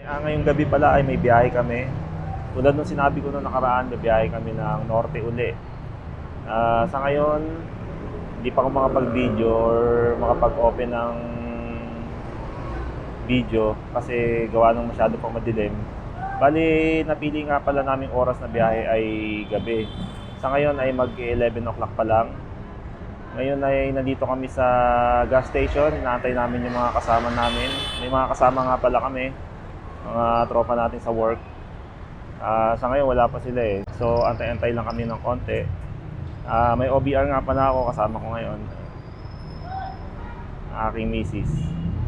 Ngayong gabi pala ay may biyahe kami. Tulad nung sinabi ko nung nakaraan, biyahe kami ng Norte uli. Sa ngayon, hindi pa ako makapag-video or makapag-open ng video kasi gawa ng masyado pang madilim. Bali, napili nga pala naming oras na biyahe ay gabi. Sa ngayon ay mag-11 o'clock pa lang. Ngayon ay nandito kami sa gas station. Inaantay namin yung mga kasama namin. May mga kasama nga pala kami, mga tropa natin sa work. Sa ngayon wala pa sila eh. So antay-antay lang kami ng konti. May OBR nga pala ako, kasama ko ngayon, aking misis.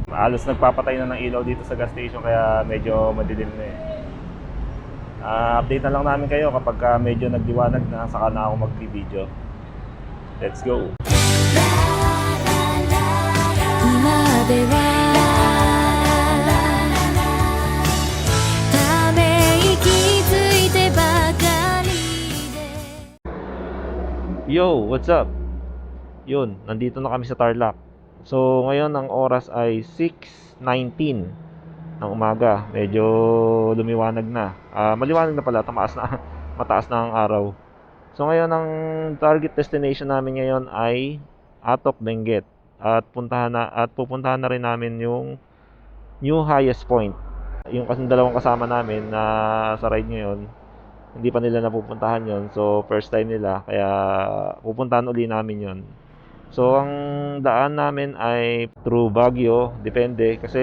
Halos nagpapatay na ng ilaw dito sa gas station kaya medyo madilim na eh. Update na lang namin kayo kapag medyo nagdiwanag na, saka na ako mag-video. Let's go! 今ではため息ついてばかりで Yo, what's up? Yun, nandito na kami sa Tarlac. So ngayon ang oras ay 6:19 ng umaga. Medyo lumiwanag na. Maliwanag na pala, mataas na ang araw. So ngayon ang target destination namin ngayon ay Atok, Benguet. At pupuntahan na rin namin yung new highest point. Yung kasing dalawang kasama namin na sa ride ngayon, hindi pa nila napupuntahan yon. So first time nila, kaya pupuntahan uli namin yon. So ang daan namin ay through Baguio, depende kasi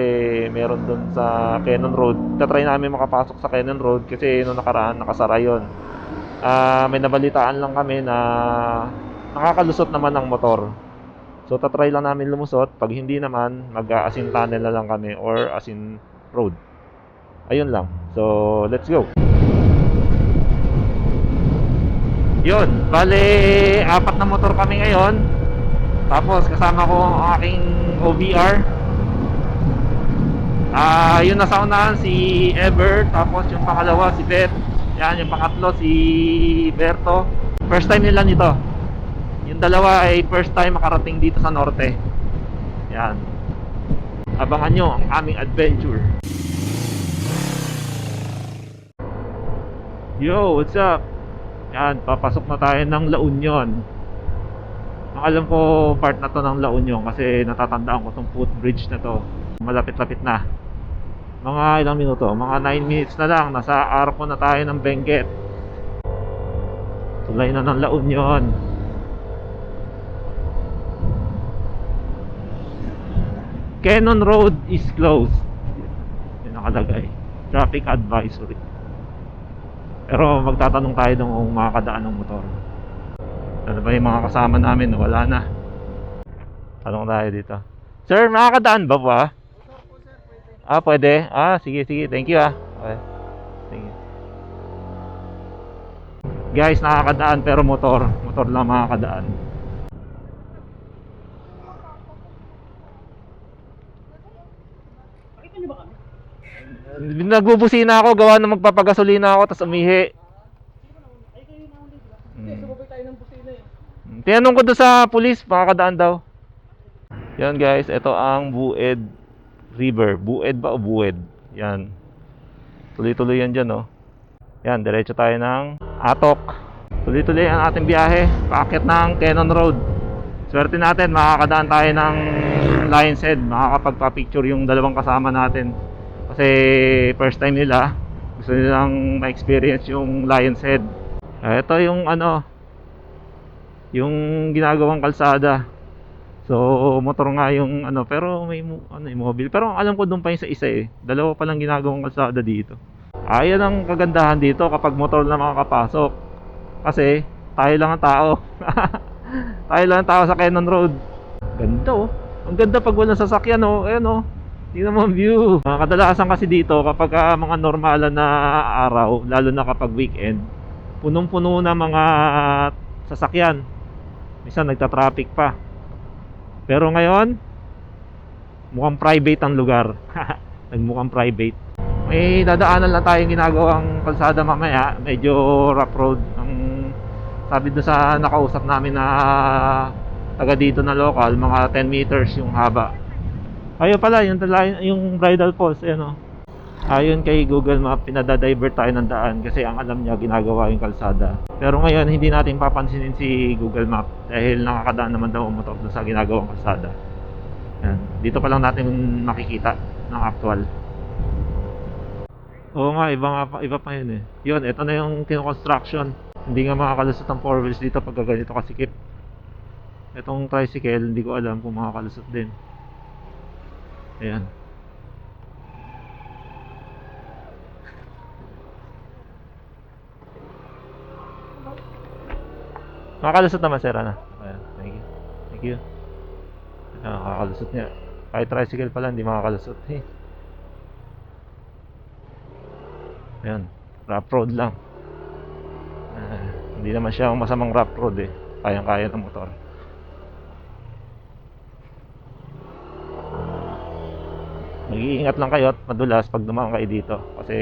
meron dun sa Cannon Road. Tatry namin makapasok sa Cannon Road kasi noong nakaraan nakasara yon. May nabalitaan lang kami na nakakalusot naman ang motor. So tatry lang namin lumusot. Pag hindi naman, mag-asin tunnel na lang kami or asin road. Ayun lang. So let's go. Yun, bale 4 na motor kami ngayon. Tapos kasama ko ang aking OBR. Yun nasa unahan si Ever. Tapos yung pangalawa si Beth. Yan, yung pangatlo si Berto. First time nila nito. Yung dalawa ay first time makarating dito sa Norte. Yan. Abangan nyo ang aming adventure. Yo, what's up? Yan, papasok na tayo ng La Union. Ang alam ko part na to ng La Union kasi natatandaan ko tong footbridge na to. Malapit-lapit na. Mga ilang minuto, mga 9 minutes na lang, nasa arko na tayo ng Benguet. Tulay na ng La Union. Cannon Road is closed. Yung nakalagay, traffic advisory. Pero magtatanong tayo kung makakadaan ng motor. Ano ba yung mga kasama namin? Wala na. Tanong tayo dito. Sir, makakadaan ba ba? Pwede. Sige. Thank you Okay. Sige. Guys, nakakadaan pero motor lang makakadaan. Nagbubusina ako, gawa na magpapagasolina ako tapos umihi. Tinanong ko doon sa pulis, makakadaan daw. Yan guys, ito ang Bued River. Bued ba o Bued? Yan. Tuloy-tuloy yan dyan, oh. Yan, diretso tayo ng Atok. Tuloy-tuloy ang ating biyahe, paakyat ng Cannon Road. Swerte natin, makakadaan tayo ng Lion's Head. Makakapagpa-picture yung dalawang kasama natin. Kasi first time nila, gusto nilang ma-experience yung Lion's Head. Ito yung yung ginagawang kalsada. So motor nga yung pero may mobile. Pero alam ko doon pa yung sa isa eh. Dalawa pa lang ginagawang kalsada dito. Ayan ang kagandahan dito kapag motor lang makakapasok. Kasi tayo lang ang tao. Tayo lang ang tao sa Cannon Road. Ganda oh. Ang ganda pag walang sasakyan oh. Ayan oh. Tingnan mo ang view. Kadalasan kasi dito kapag mga normalan na araw, lalo na kapag weekend, punong-puno na mga sasakyan. Minsan nagta-traffic pa. Pero ngayon, mukhang private ang lugar. Nagmukhang private. May dadaanan lang tayong ginagawang kalsada mamaya. Medyo rough road. Ang sabi doon sa nakausap namin na taga dito na local, mga 10 meters yung haba. Ayun pala, yung bridal post, ayan o. Ayon kay Google Map, pinadadivert tayo ng daan kasi ang alam niya ginagawa yung kalsada. Pero ngayon, hindi natin papansinin si Google Map dahil nakakadaan naman daw ang motor doon sa ginagawang kalsada. Yan. Dito pa lang natin makikita ng actual. Oo nga, iba pa yun eh. Yun, ito na yung kino-construction. Hindi nga makakalusot ang 4 wheels dito pag ganito kasikip. Itong tricycle, hindi ko alam kung makakalusot din. Ayan. Makakalusot naman, sir, ano? Ayan, thank you. Thank you. Ayan, makakalusot niya. Kahit tricycle pala, hindi makakalusot. Eh. Ayan, rough road lang. Hindi naman siya masamang rough road eh. Kayang-kaya ng motor. Mag-iingat lang kayo at madulas pag dumaan kayo dito. Kasi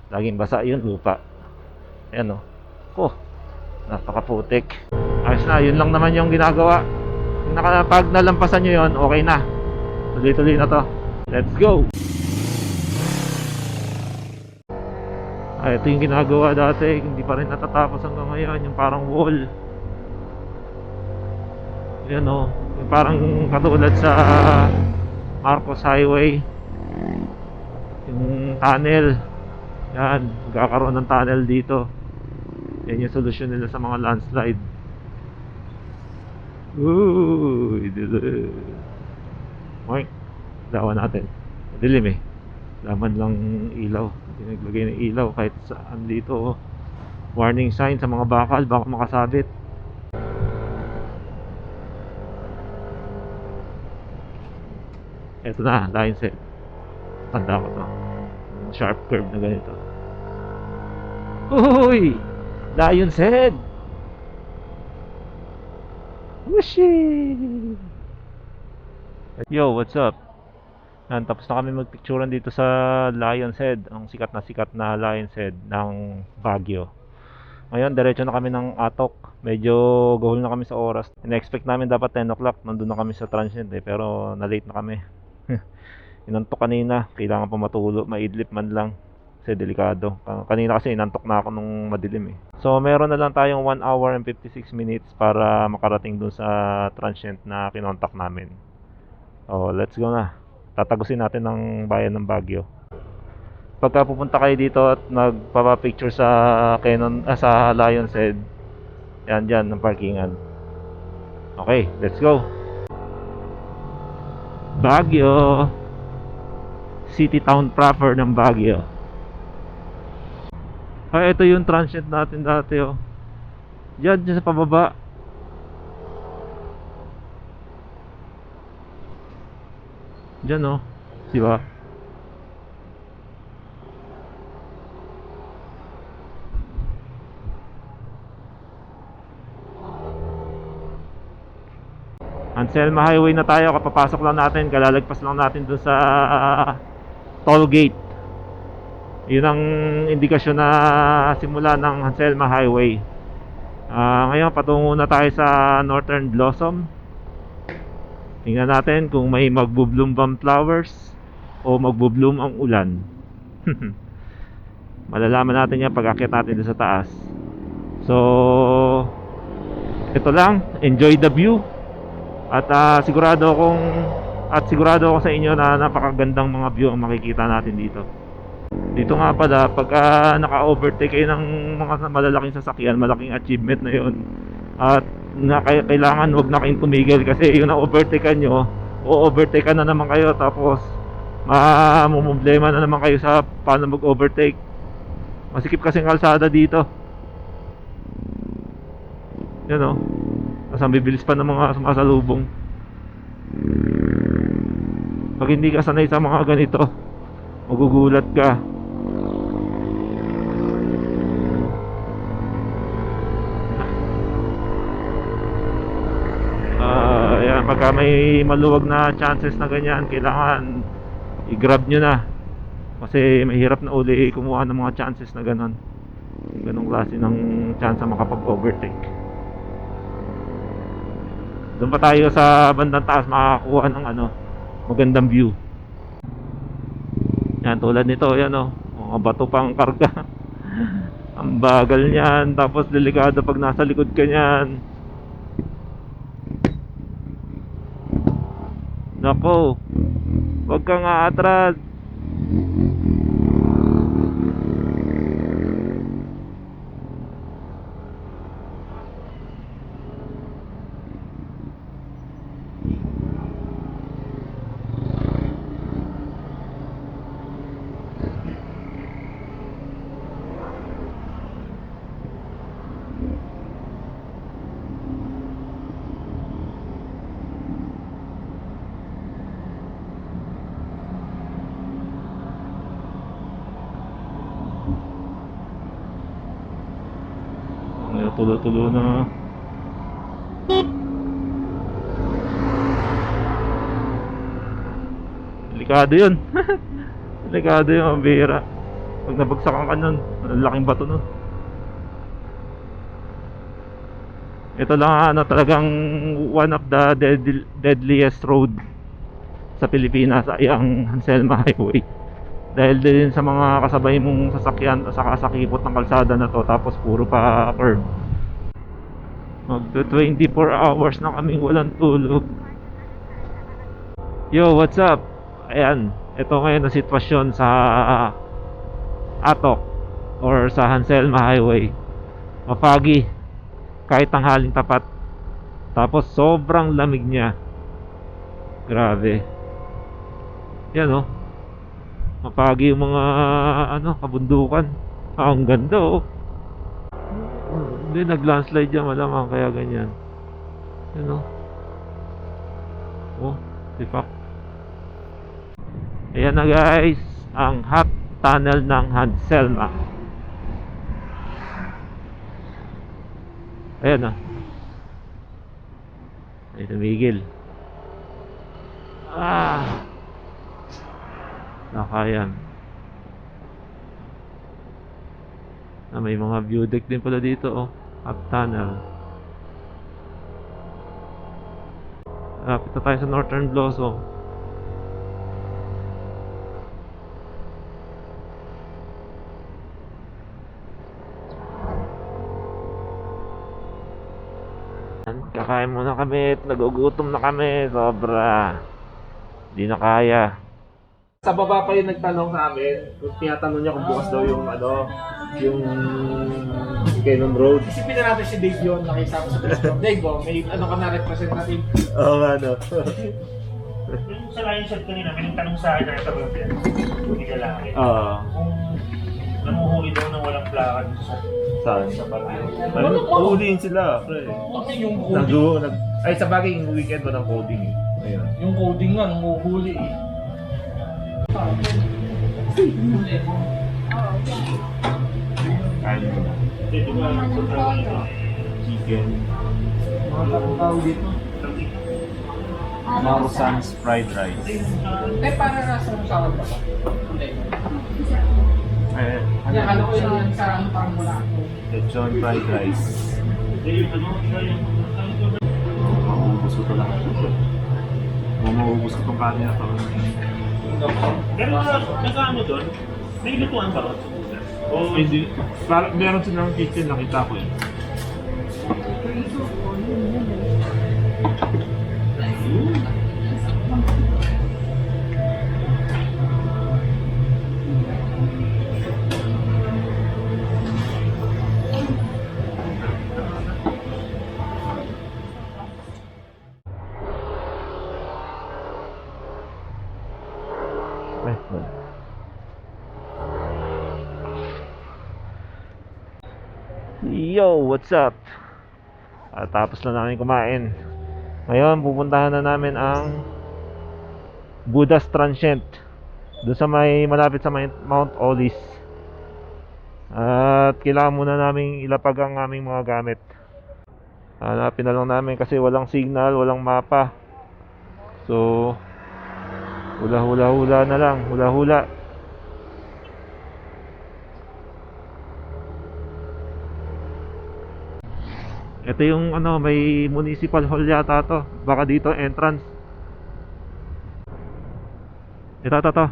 laging basa yun, lupa. Ayan o. Oh, napakaputik. Ayos na, yun lang naman yung ginagawa. Pag nalampasan nyo yun, okay na. Tuloy-tuloy na to. Let's go! Ay, ito yung ginagawa dati. Hindi pa rin natatapos hanggang ngayon. Yung parang wall. Yan o. Yung parang katulad sa Marcos Highway. Yung tunnel. Yan. Magkakaroon ng tunnel dito. Yan yung solusyon nila sa mga landslide. Uy, Mark, dawa natin. Dilim eh. Laman lang ilaw. Hindi naglagay ng ilaw kahit saan dito. Warning sign sa mga bakal, baka makasabit. Eto na, line set. Tanda ko to. Sharp curve na ganito. Uy! Lion's Head! Whooshie! Yo, what's up? Yan, tapos na kami magpicturean dito sa Lion's Head, ang sikat na Lion's Head ng Baguio. Ngayon, diretso na kami ng Atok. Medyo gahol na kami sa oras. In-expect namin dapat 10 o'clock, nandun na kami sa transient eh, pero na-late na kami. Inantok kanina, kailangan pa matulog, maidlip man lang. Kasi delikado. Kanina kasi inantok na ako nung madilim eh. So meron na lang tayong 1 hour and 56 minutes para makarating dun sa transient na kinontak namin. Oh, let's go na. Tatagusin natin ang bayan ng Baguio. Pagka pupunta kayo dito at nagpapa-picture sa sa Lion's Head, yan dyan ng parkingan. Okay, let's go. Baguio, city town proper ng Baguio. Ay, ito yung transient natin dati oh. Diyan sa pababa. Diyan oh. Di ba? Anselma Highway na tayo, kapapasok lang natin, kalalagpas lang natin dun sa toll gate. Yun ang indikasyon na simula ng Anselma Highway. Ngayon patungo na tayo sa Northern Blossom. Tingnan natin kung may magbo-bloom bang flowers o magbo-bloom ang ulan. Malalaman natin yan pag akyat natin sa taas. So ito lang, enjoy the view. At sigurado ako sa inyo na napakagandang mga view ang makikita natin dito. Dito nga pala, pagka naka-overtake kayo ng mga malalaking sasakyan, malaking achievement na yun. At kailangan wag na kayong tumigil kasi yung na-overtake nyo, o-overtake na naman kayo, tapos mamumblema na naman kayo sa paano mag-overtake. Masikip kasing kalsada dito. Yan o. Tapos ang bibilis pa ng mga sumasalubong. Pag hindi ka sanay sa mga ganito, magugulat ka. Ayan, pagka may maluwag na chances na ganyan, kailangan i-grab nyo na. Kasi mahirap na uli kumuha ng mga chances na ganon. Ganong klase ng chance na makapag-overtake. Doon pa tayo sa bandang taas makakakuha ng magandang view. Yan, tulad nito, yan o. Mga bato pang karga. Ang bagal niyan. Tapos delikado pag nasa likod ka niyan. Nako, huwag kang aatras. Ngayon tulo-tulo na. Delikado yun. Delikado yun, ang bihira. Pag nabagsakan ka nun, ang laking bato nun. Ito lang ano, talagang one of the deadliest road sa Pilipinas ay ang Anselma Highway. Dahil din sa mga kasabay mong sasakyan sa kasakipot ng kalsada na to, tapos puro pa curve. Magto 24 hours na kaming walang tulog. Yo, what's up? Ayan, ito ngayon na sitwasyon sa Atok or sa Anselma Highway. Mapagi kahit tanghaling tapat. Tapos sobrang lamig niya. Grabe. Yan oh. Mapagi yung mga ano, kabundukan. Ang ganda oh. Hindi nag-landslide yan malamang kaya ganyan. Yan oh. Oh, sipak. Ayan na guys, ang hot tunnel ng Anselma. Ayan na. Ay, tumigil. Nakayan. May mga view deck din pala dito oh. Hot tunnel. Lapit na tayo sa Northern Blossom. Kakain muna kami at nagugutom na kami. Sobra. Hindi na kaya. Sa baba pa yung nagtanong sa amin. Kung tinatanong niya kung bukas daw yung ano, yung Cannon Road. Isipin na natin si Dave yun, nakisama sa restaurant. Dave, oh, may ano ka na representative. Oo nga no. Yung sa line shot kanina, may nagtanong sa akin na tabi yan. Hindi ka lang. Oo. Kung namuhuli daw ng walang plaka dito Saan? sa bagay. Uulihin sila, pre. Kasi yung coding, Ay, sa bagay yung weekend mo ng coding eh. Ayun. yung coding nga, namuhuli eh. Kain mo na. Dito ba? Chicken. Mga tao dito. Marusan's fried rice. Eh, para nasa usawan ba? Eh, Kaya alam ko yun yan sa ano parang mula ako. lechon fried rice. Maubos ko to lahat. Maubos ko tong kanin na to. Pero nag-ano doon? May lutuan ba? Oh, hindi. Parang meron silang kitchen, nakita ko eh. Yo, what's up? Tapos na namin kumain. Ngayon, pupuntahan na namin ang Buddha's Transient. Doon sa malapit sa Mount Olis. At kailangan muna namin ilapag ang aming mga gamit. Hanapin na lang namin kasi walang signal, walang mapa. So, hula-hula-hula na lang, hula-hula. Ito yung ano, may municipal hall yata to. Baka dito entrance. Ito.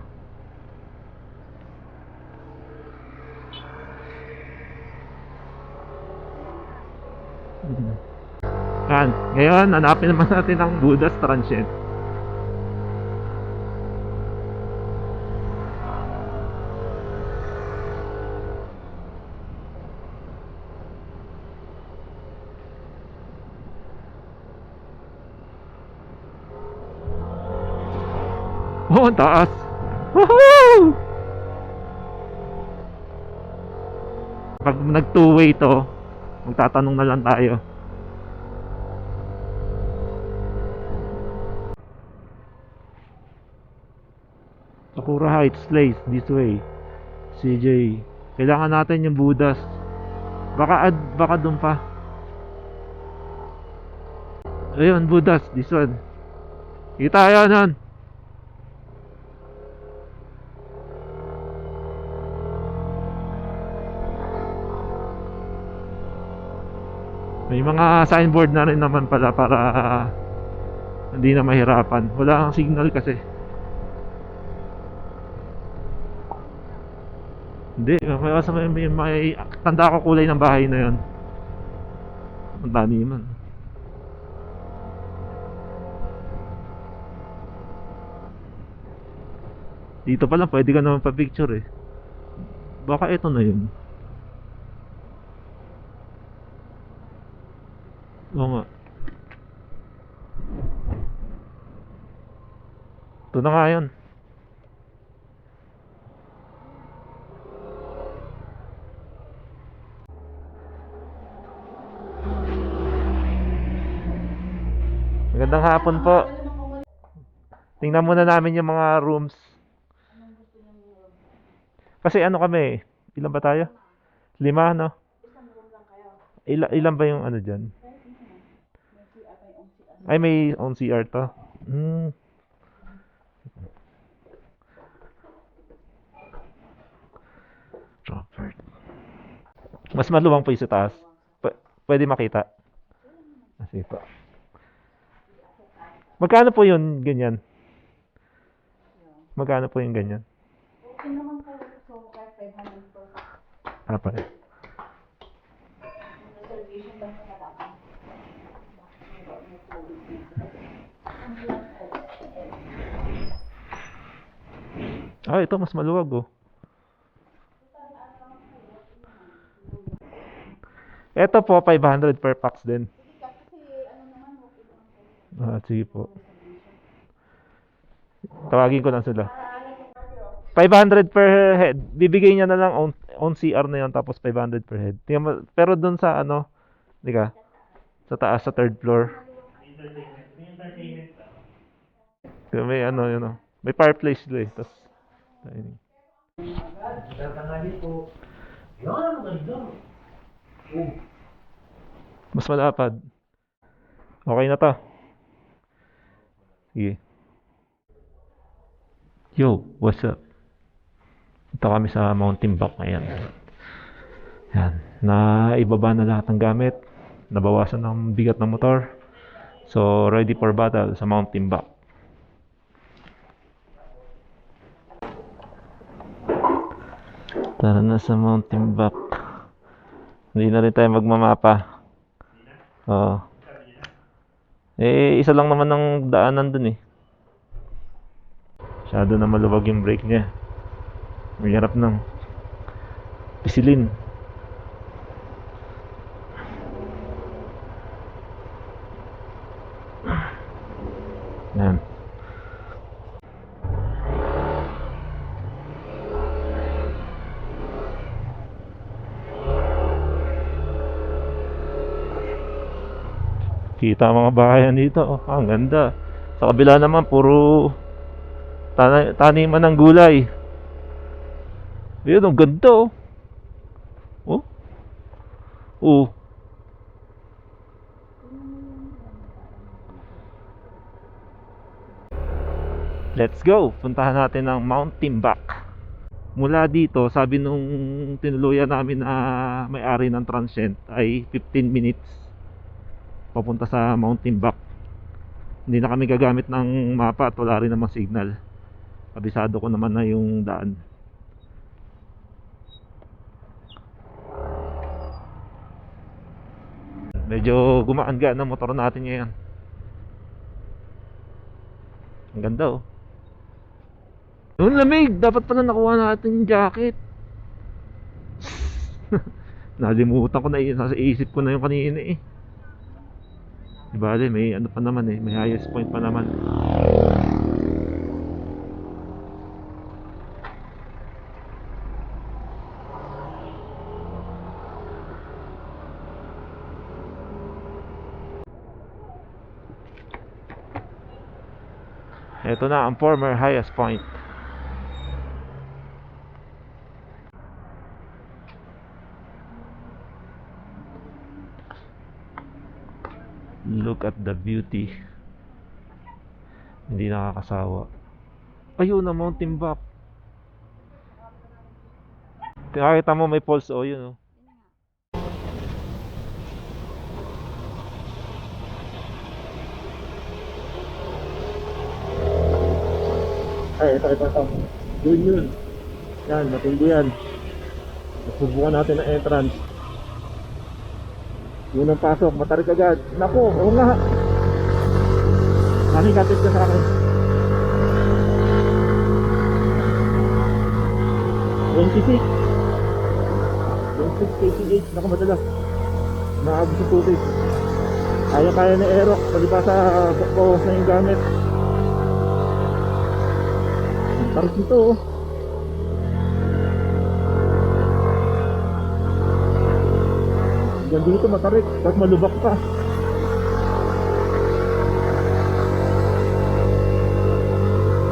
Yan. Ngayon, hanapin naman natin ang Buddha's Transient. Oh, ang taas! Woohoo! Pag nag two-way to, magtatanong na lang tayo. Sakura Heights Place, this way. CJ. Kailangan natin yung Buddhas. Baka dun pa. Ayun, Buddhas, this one. Kita yan, yan. May mga signboard na rin naman pala para hindi na mahirapan. Wala kang signal kasi. Hindi, may tanda ko kulay ng bahay na 'yon. Ang dami man. Dito pa lang pwede ka naman pa-picture eh. Baka ito na 'yun. Oo nga. Ito na nga 'yun. Magandang hapon po. Tingnan muna namin yung mga rooms. Kasi ano kami, ilan ba tayo? 5, no? Ilan ba yung ano dyan? Ay, may own CR to. Robert. Mas maluwang pa yung sa taas. Pwede makita. Sige po. Magkano po yun ganyan? Magkano po yung ganyan? Apa eh. Ah, ito mas maluwag oh. Ito po 500 per pax din. Ah, sige po. Tawagin ko lang sila. 500 per head. Bibigay niya na lang on CR na 'yon tapos 500 per head. Pero doon sa ano, di ka? Sa taas sa third floor. May ano, yun know, may fireplace doon eh. Tapos dining. Mas malapad. Okay na to. Sige. Yo, what's up? Ito kami sa Mountain Back ngayon. Yan. Naibaba na lahat ng gamit. Nabawasan ng bigat ng motor. So, ready for battle sa Mountain Back. Tara na sa Mountain Back. Hindi na rin tayo magmamapa. Oo. Eh, isa lang naman ang daanan dun eh. Masyado na maluwag yung brake niya. May harap ng pisilin. Yan. Kita mga bahayan dito. Oh, ang ganda. Sa kabila naman puro taniman ng gulay. Ayun, ang ganda oh. Oh. Oh. Let's go. Puntahan natin ang Mountain Back. Mula dito, sabi nung tinuluyan namin na may-ari ng transient ay 15 minutes papunta sa Mountain Back. Hindi na kami gagamit ng mapa at wala rin namang signal. Kabisado ko naman na yung daan. Medyo gumaan-gaan ang motor natin ngayon. Ang ganda oh. Yung lamig, dapat pala nakuha natin yung jacket. Nalimutan ko na nasa isip ko na yung kanina eh. Di bale, may ano pa naman eh, may highest point pa naman. Ito na ang former highest point. Look at the beauty. Hindi nakakasawa. Ayun na Mountain Back. Nakita mo may falls oh, yun oh. Ay, ito. Yun. Yan, matindi yan. Subukan natin ang entrance. Yun ang pasok, matarik agad. Naku, oo nga. Nakikatid ka sa akin. 26 kph, naku madalas. Maabot sa tubig. Kaya ni Aerox, palipa sa bukos na yung gamit. Ang tarik nito oh. Diyan dito matarik, tapos malubak pa.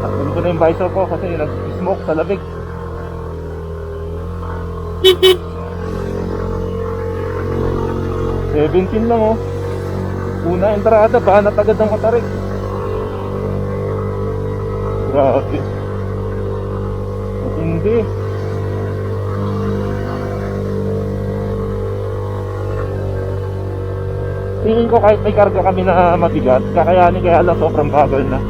Takpan ko na yung visor ko kasi nag-smoke sa labig. $17 lang oh. Una entrada ba, natagad ang matarik. Grabe. Matindi. Tingin ko kahit may karga kami na mabigat, kakayanin kaya lang sobrang bagal na.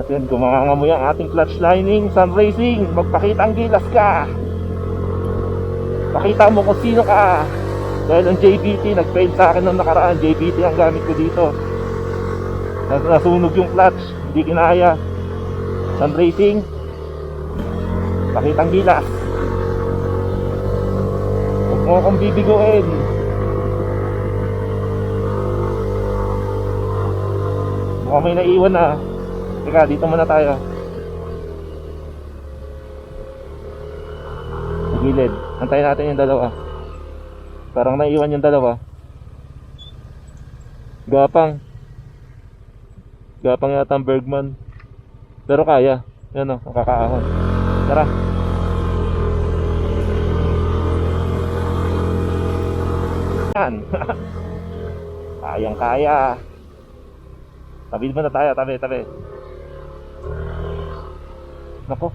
Atin, gumangamoy ang ating clutch lining, Sun Racing, magpakita ang gilas ka. Pakita mo kung sino ka. Dahil ang JBT, nag-fail sa akin nung nakaraan, JBT ang gamit ko dito. Nasunog yung clutch, hindi kinaya. Sun Racing, pakitang gilas. Huwag mo akong bibiguin. Mukhang may naiwan na. Teka, dito muna tayo. Sa gilid. Antayin natin yung dalawa. Parang naiwan yung dalawa. Gapang. Gapang yata ang Bergman. Pero kaya. Yan o, makakaahon. Tara. Yan. Kayang kaya. Tabi mo na tayo, tabi. Nako.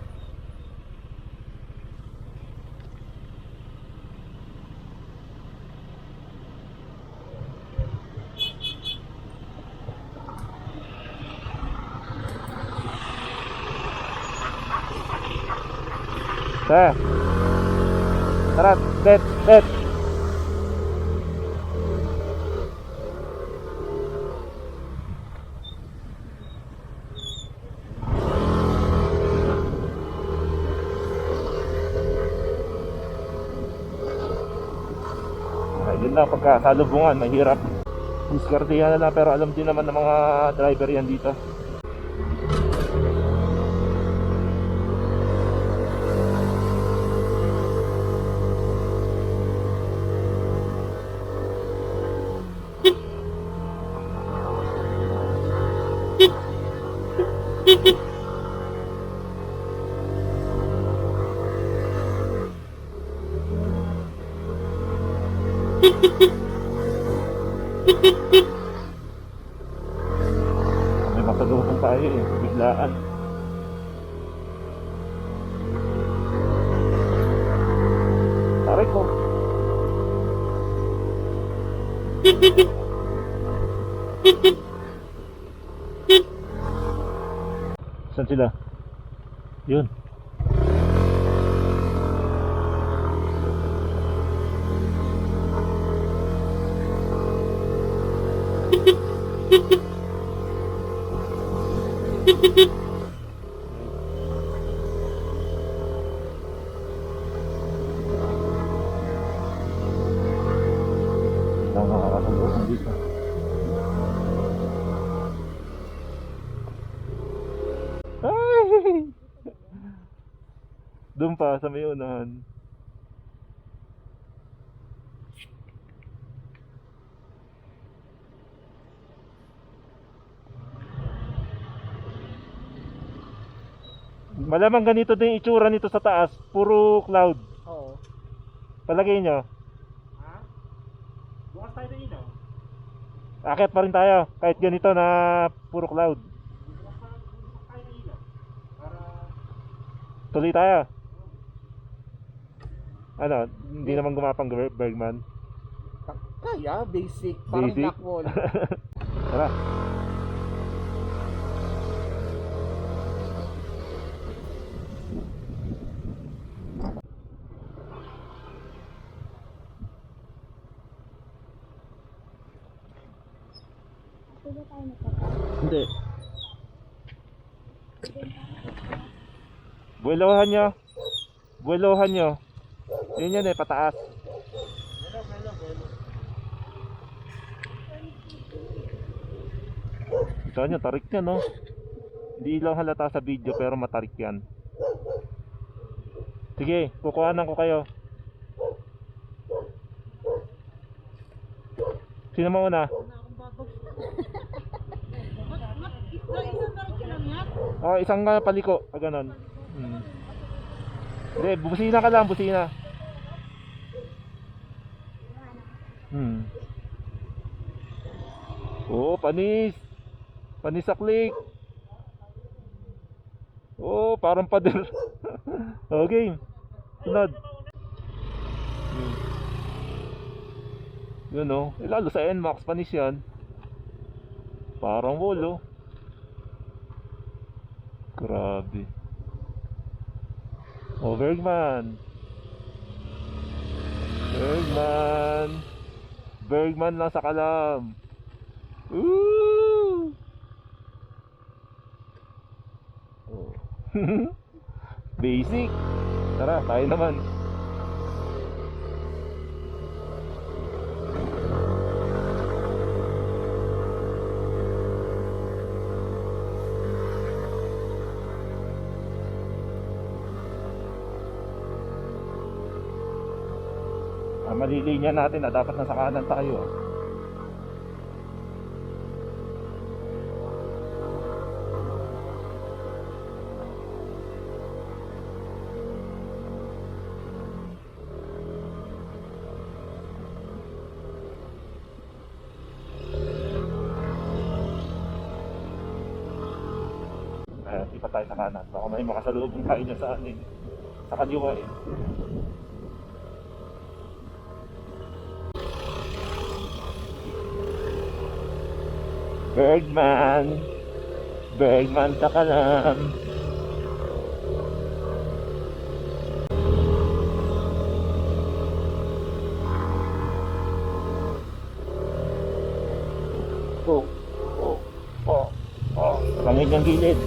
Tara, bet. Yun lang, pagkasalubungan, mahirap. Diskartehan na lang, pero alam din naman ng mga driver yan dito. May masalubong tayo eh, biglaan. Taray ko. Saan sila? Yun. Doon pa sa may unahan. Malamang ganito din itsura nito sa taas, puro cloud. Oo. Palagay nyo, Ha? Bukas tayo ng ilaw. akit pa rin tayo kahit ganito na puro cloud. Bukas tayo ng ilaw. Para... Tuloy tayo. Ano, hindi naman gumapang Bergman. Kaya, basic. Parang Basic? black wall. Tara. Hindi. Buwelohan nyo. Buwelohan nyo. Yun yan eh, pataas. Ito nyo, tarik yan no. Hindi lang halata sa video pero matarik yan. Sige, kukuhanan ko kayo. Sino mauna? Oh, isang paliko, ganon. Hindi, busina ka lang, busina. Oh, panis. Panis sa click. Oh, parang pader. Okay. Sunod. Yun oh. Lalo sa NMAX, panis yan. Parang wall oh. Grabe. Oh, Bergman. Bergman. Bergman lang sa kalam. Ooh. Oh. Basic. Tara, tayo naman. Malilinya natin na dapat nasa kanan tayo. Di pa tayo sa kanan. Baka may makasalubong tayo niya sa anin. Sa kaliwa eh. Bergman. Bergman sa kalam. Pangin yung gilid.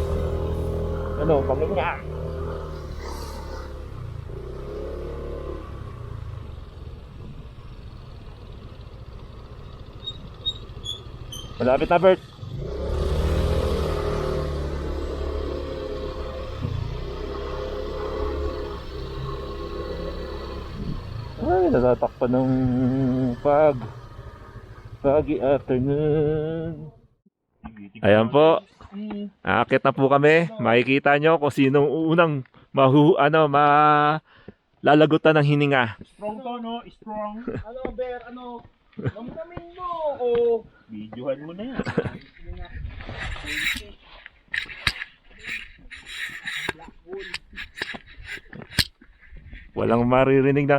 Ano, pangin niya. Malapit na, Bert. Ay, natatakpan ng foggy afternoon. Ayan po. Aakit na po kami. Makikita nyo kung sinong unang lalagutan ng hininga. Strong to, no? Strong. Ano, Bear? Ano? Lamdamin mo. O, videohan mo na yan. Black hole. Walang maririnig na.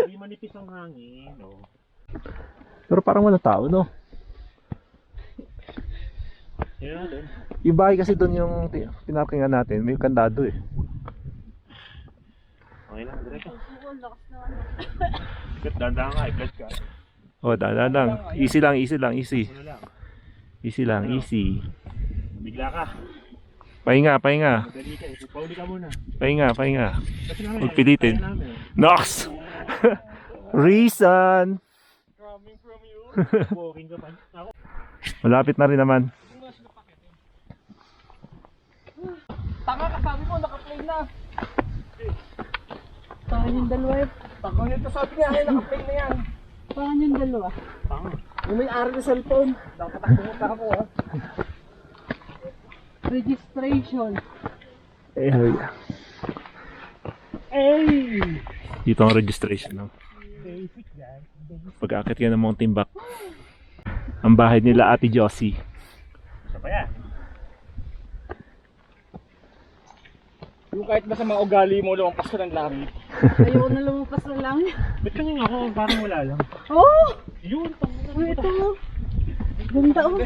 Hindi manipis ang hangin, no? Pero parang walang tao, no? Yan natin. Yung bahay kasi doon yung pinarkingan natin, may kandado eh. Okay lang, diretso. Dandan ka, i-blood ka. Oh, dahan lang. Easy lang, easy lang, easy. Ano lang. Easy lang, easy. Bigla ka. Pahinga, pahinga. Madali ka, ipauli ka muna. Pahinga, pahinga. Kasi namin, Huwag pilitin. kaya namin. Nox! Reason! Coming from you. Walking ka pa. Ako. Malapit na rin naman. Tanga ka, sabi mo, naka-play na. na. Parang yung dalawa eh. Tako nito sabi niya, ay naka-play na yan. Parang yung dalawa. Yung may-ari ng cellphone. Dapat pumunta ako ha. Registration. Dito ang registration, no? Pag-akit ka ng Mountain Back. Ang bahay nila Ate Josie. Isa pa yan. Yung kahit ba sa mga ugali mo, lumampas ka ng langit. Ayoko na lumabas na lang. Ba't kanina ako parang wala lang? Oh! Yun, Ito. Ganda oh.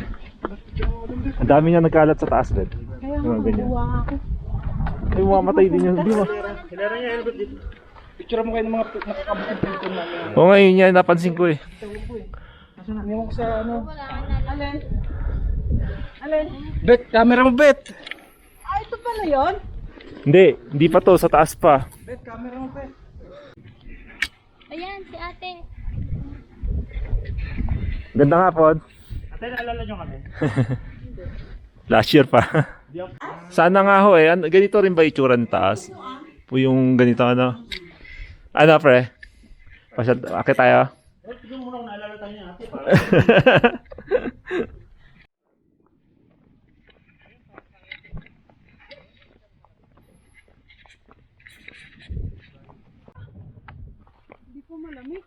Ang dami nga nagkalat sa taas, Ben. Kaya Mga ganyan. makukuha ako. Ay, mamatay din yun. Di ba? Kilala niya helmet dito. Picture mo kayo ng mga nakakabukid dito namin. Oo nga, yun yan. Napansin ko eh. Iniwan ko sa ano. Alin? Alin? Bet, camera mo bet. Ah, ito pala yun? Hindi pa to. Sa taas pa. Bet, camera mo bet. Ayan, si ate. Ganda nga, Pod. Ate, naalala niyo kami? Last year pa. Sana nga ho eh. Ganito rin ba itsura ng taas? Po yung ganito ano? Ano pre? Akit tayo? Tignan mo muna kung naalala tayo niya ate. Hindi po malamig.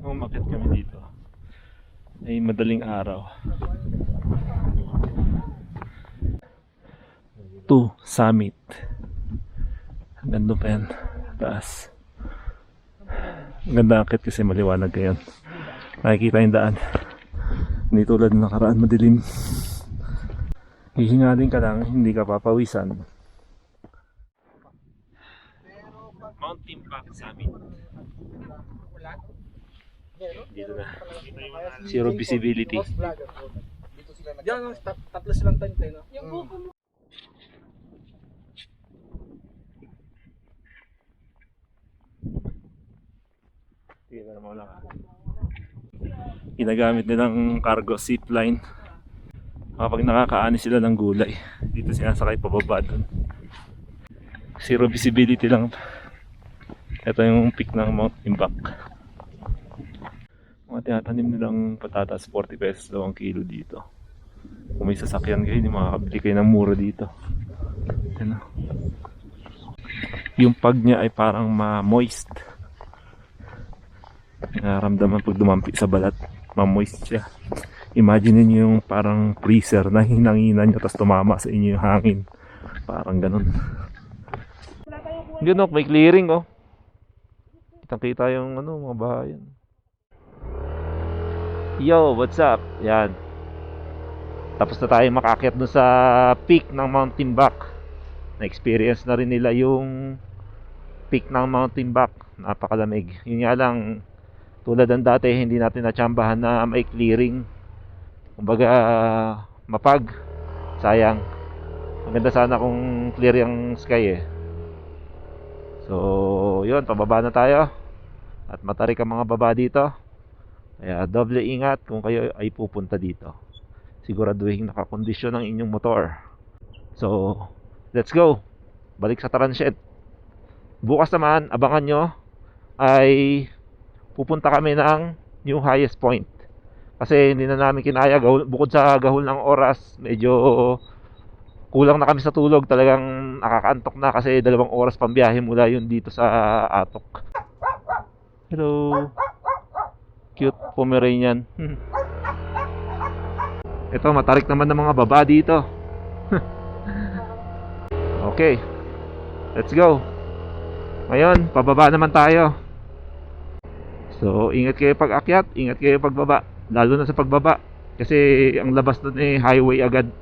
Umakit kami dito. Ay madaling araw. To Summit. Ganda pa yan. Taas. Ganda akit kasi maliwanag ngayon. Nakikita yung daan. Hindi tulad ng nakaraan madilim. Hihingalin ka lang, hindi ka papawisan. Mountain Back Summit. Dito na. Zero visibility. Diyan, tatlo silang tent eh, no? Yung buko mo. Ginagamit nilang cargo zipline kapag nakakaani sila ng gulay. Dito sinasakay pababa dun. Zero visibility lang. Ito yung peak ng Mountain Back. Mga tinatanim nilang patatas 40 pesos daw ang kilo dito. Kung may sasakyan kayo, hindi makakabili kayo ng mura dito. Ano? Yung pag niya ay parang ma-moist. Nararamdaman pag dumampi sa balat, ma-moist siya. Imagine niyo yung parang freezer na hinanginan niyo tapos tumama sa inyo yung hangin. Parang ganun. Yun oh, may clearing oh. Kitang-kita yung ano, mga bahayan. Yo, what's up? Yan. Tapos na tayo makaakyat dun sa peak ng Mountain Back. Na-experience na rin nila yung peak ng Mountain Back. Napakalamig. Yun nga lang, tulad ng dati, hindi natin natsambahan na may clearing. Kumbaga, mapag. Sayang. Maganda sana kung clear yung sky eh. So, yun, pababa na tayo. At matarik ang mga baba dito. Kaya doble ingat kung kayo ay pupunta dito. Siguraduhin nakakondisyon ang inyong motor. So, let's go. Balik sa Transhed. Bukas naman, abangan nyo, ay pupunta kami ng new highest point. Kasi hindi na namin kinaya, bukod sa gahol ng oras, medyo kulang na kami sa tulog. Talagang nakakaantok na kasi 2 oras pambiyahe mula yun dito sa Atok. Hello. Cute Pomeranian. Ito, matarik naman ng mga baba dito. Okay. Let's go. Ngayon, pababa naman tayo. So, ingat kayo pag akyat, ingat kayo pagbaba. Lalo na sa pagbaba. Kasi ang labas doon eh highway agad.